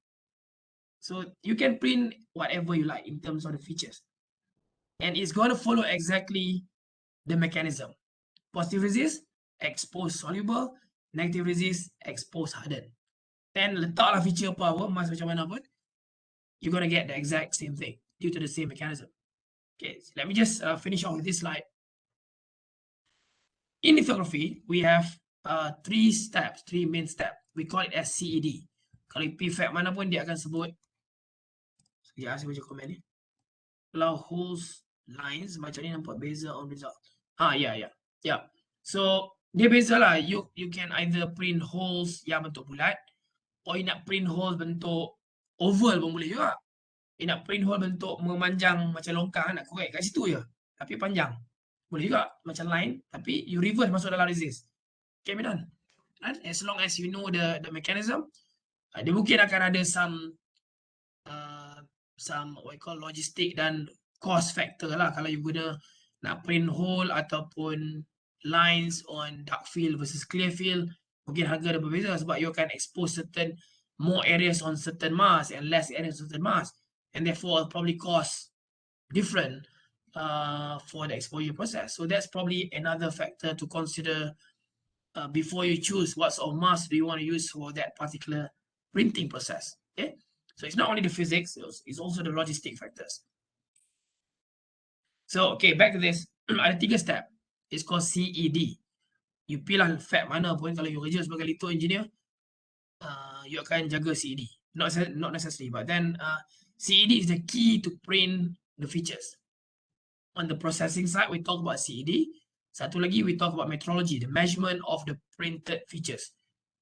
Speaker 1: So you can print whatever you like in terms of the features. And it's going to follow exactly the mechanism. Positive resist, expose soluble. Negative resist, expose harden. Then letaklah feature apa mask macam mana pun, you're going to get the exact same thing due to the same mechanism. Okay, so let me just finish off with this slide. In lithography, we have three main steps. We call it as CED. Kalau PFAB mana pun dia akan sebut. Sekejap saya baca komen ni. Kalau holes, lines, macam ni nampak beza on result. Yeah. So dia beza lah. You can either print holes yang bentuk bulat, or you nak print holes bentuk oval pun boleh juga. You nak print hole bentuk memanjang macam longkang, nak korek kat situ je, tapi panjang. Boleh juga macam line, tapi you reverse masuk dalam resist. Okay, done. And as long as you know the mechanism, dia mungkin akan ada some what you call logistic dan cost factor lah kalau you guna nak print hole ataupun lines on dark field versus clear field, mungkin harga ada berbeza sebab you akan expose certain more areas on certain mask and less areas on certain mask, and therefore probably cost different for the exposure process. So that's probably another factor to consider before you choose what sort of mask do you want to use for that particular printing process. Okay, So it's not only the physics, it's also the logistic factors. So, okay, back to this. Ada 3 step. It's called CED. You pilih fab mana pun kalau you kerja sebagai litho engineer, you akan jaga CED. Not necessary, but then CED is the key to print the features. On the processing side, we talk about CED. Satu lagi, we talk about metrology, the measurement of the printed features.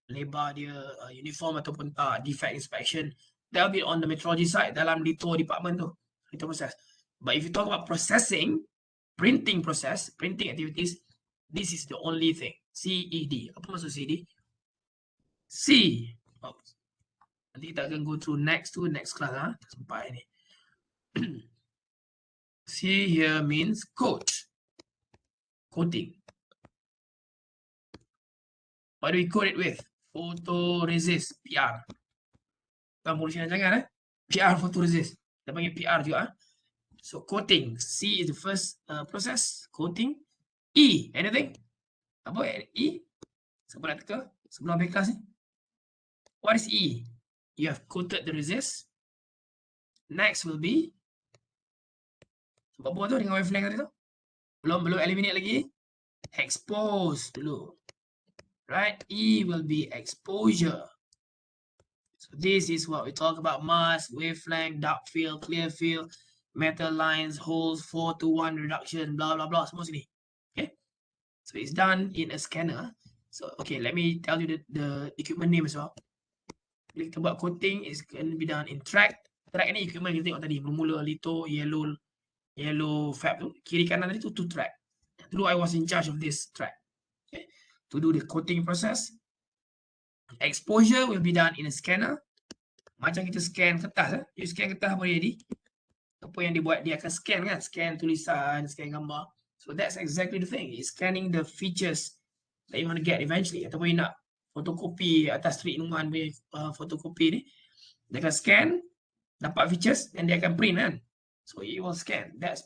Speaker 1: Lebar dia, uniform ataupun tak, defect inspection. That will be on the metrology side dalam litho department tu, litho process. But if you talk about processing, printing process, printing activities, this is the only thing. CED. Apa maksud CED? C. Oh. Nanti kita akan go through next class. Sampai ni. C here means coat. Coating. What do we coat it with? Photoresist, PR. Bukan polisi jangan PR photoresist. Kita panggil PR juga. So coating. C is the first process. Coating. E. Anything? Apa E? Siapa nak teka? Sebelum habis kelas ni. What is E? You have coated the resist. Next will be. Sebab apa tu dengan wavelength tadi tu? Belum eliminate lagi. Expose dulu. Right? E will be exposure. So this is what we talk about: mask, wavelength, dark field, clear field, metal lines, holes, 4:1 reduction, blah blah blah. Semua sini. Okay. So it's done in a scanner. So okay, let me tell you the equipment name as well. Bila kita buat coating, it's going to be done in track. Track ni equipment kita tengok tadi, bermula litho, yellow fab tu. Kiri kanan tadi tu 2 track. Dulu I was in charge of this track. Okay. To do the coating process. Exposure will be done in a scanner. Macam kita scan kertas. You scan kertas boleh jadi. Apa yang dibuat, dia akan scan kan. Scan tulisan, scan gambar. So that's exactly the thing. It's scanning the features that you want to get eventually. Ataupun you nak fotokopi atas 3-in-1 punya fotokopi ni. Dia akan scan, dapat features, dan dia akan print kan. So it will scan. That's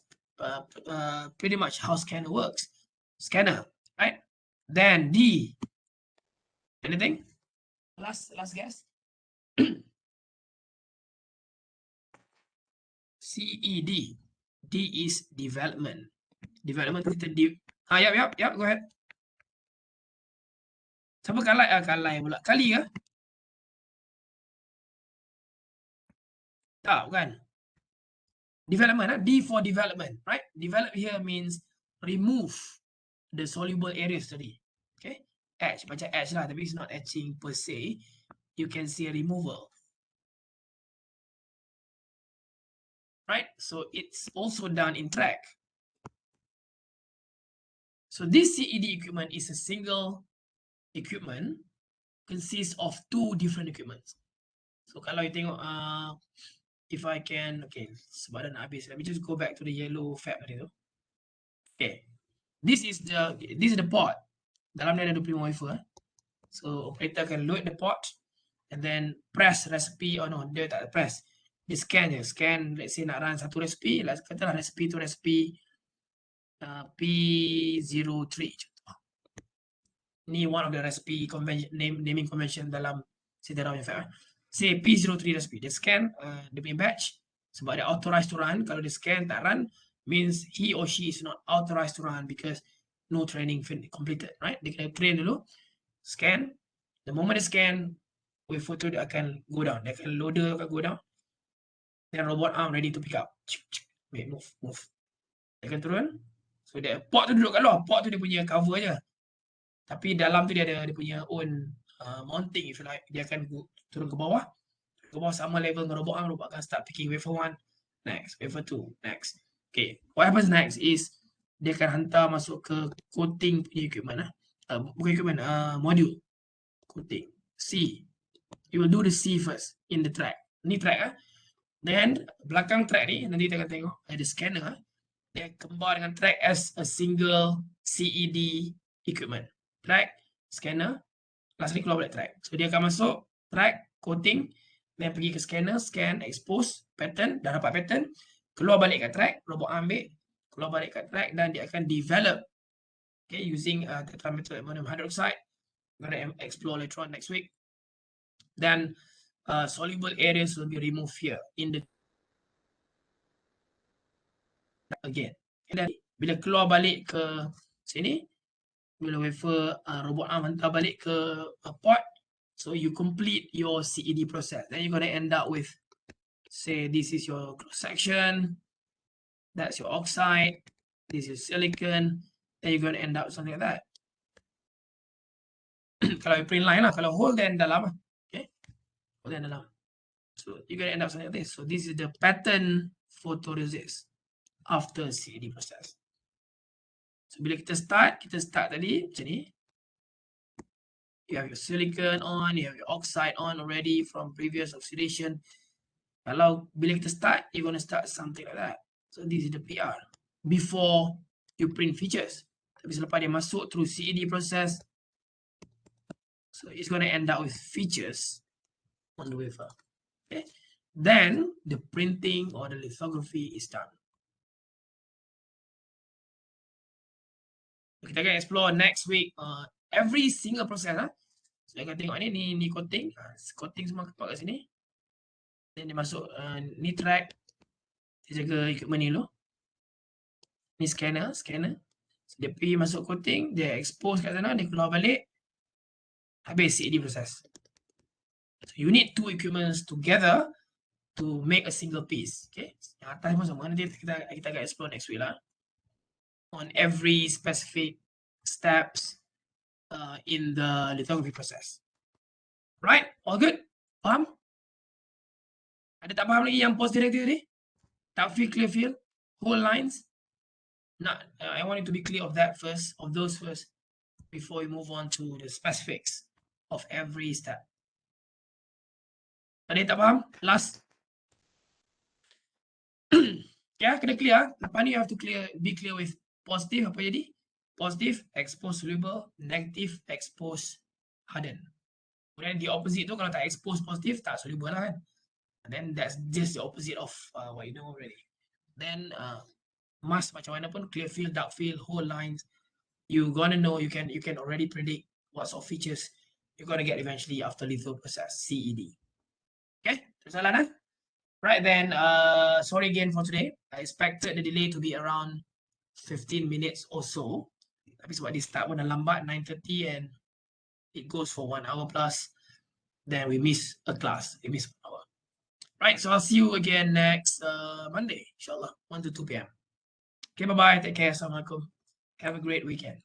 Speaker 1: pretty much how scanner works. Scanner, right? Then D. Anything? Last guess. CED. D is development. Development kita yap, go ahead. Siapa kalai pula? Kali ke? Tak, bukan. Development, D for development, right? Develop here means remove the soluble areas tadi. Okay? Etch, macam etch lah, tapi it's not etching per se. You can see a removal. Right? So it's also done in track. So this CED equipment is a single equipment, consists of 2 different equipments. So kalau you tengok, if I can, okay, sebab dah nak habis, let me just go back to the yellow fab tadi tu. Okay, this is the pot. Dalam dia ada 25 wafer. So operator can load the pot and then press recipe. Oh no, dia tak press. Dia scan je. Scan, let's say nak run satu recipe. Katalah recipe tu recipe P03. Ni one of the recipe convention, naming convention dalam Citadel punya fab. Say P03 recipe. Dia scan dia punya batch. Sebab dia authorized to run. Kalau dia scan tak run, means he or she is not authorized to run because no training completed, right? Dia kena train dulu. Scan. The moment dia scan, wafer tu dia akan go down. Dia akan loader akan go down. Then robot arm ready to pick up. Wait, move. Dia akan turun. So dia pot tu duduk kat luar. Pot tu dia punya cover je. Tapi dalam tu dia ada dia punya own mounting if you like. Dia akan turun ke bawah. Ke bawah sama level dengan robot arm. Robot akan start picking wafer 1. Next. Wafer 2. Next. Okay. What happens next is dia akan hantar masuk ke coating punya equipment. Bukan equipment. Module. Coating. C. You will do the C first in the track. Ni track Then belakang track ni nanti kita akan tengok ada scanner. Dia kembar dengan track as a single CED equipment. Track, scanner, last ni keluar balik track. So dia akan masuk track, coating, then pergi ke scanner, scan, expose, pattern, dah dapat pattern, keluar balik kat track, robot ambil, keluar balik kat track dan dia akan develop, okay, using tetramethyl ammonium hydroxide. I'm going to explore later on next week. Then soluble areas will be removed here in the again. And then bila keluar balik ke sini, bila wafer robot arm hantar balik ke pot, so you complete your CED process. Then you're gonna end up with, say, this is your cross section, that's your oxide, this is silicon, then you're gonna end up something like that. Kalau print line lah, kalau hole then dalam lah. Okay, hole then dalam. So you're gonna end up something like this. So this is the pattern photoresist after CED process. So bila kita start tadi macam ni. You have your silicon on, you have your oxide on already from previous oxidation. Kalau bila kita start, you're gonna start something like that. So this is the PR before you print features. Tapi selepas dia masuk through CED process, so it's gonna end up with features on the wafer. Okay, then the printing or the lithography is done. Kita akan explore next week every single process. So akan tengok ni coating, coating semua kepak kat sini. Then dia masuk ni track, dia jaga equipment ni dulu. Ni scanner. So, dia pergi masuk coating, dia expose kat sana, dia keluar balik. Habis CED process. So you need two equipments together to make a single piece. Okay, yang atas pun sama. Nanti kita akan explore next week lah. On every specific steps in the lithography process. Right? All good? Faham? Ada tak faham lagi yang post directive tadi? Tak feel clear field? Whole lines? Not, I want you to be clear of that first, of those first, before we move on to the specifics of every step. Ada yang tak faham? Last. Ya, kena clear. Lepas ni you have to be clear with positive apa jadi? Positive, expose soluble, negative, expose harden. Kemudian the opposite tu kalau tak expose positive, tak soluble lah kan. And then that's just the opposite of what you know already. Then mask macam mana pun, clear field, dark field, whole lines, you gonna know, you can already predict what sort of features you're gonna get eventually after litho process, CED. Okay, tersalah lah. Right then, sorry again for today. I expected the delay to be around 15 minutes or so. Tapi sebab dia start pun dah lambat, 9:30, and it goes for 1 hour plus. Then we miss a class. We miss 1 hour. Right, so I'll see you again next Monday, inshallah, 1 to 2 p.m. Okay, bye-bye. Take care. Assalamualaikum. Have a great weekend.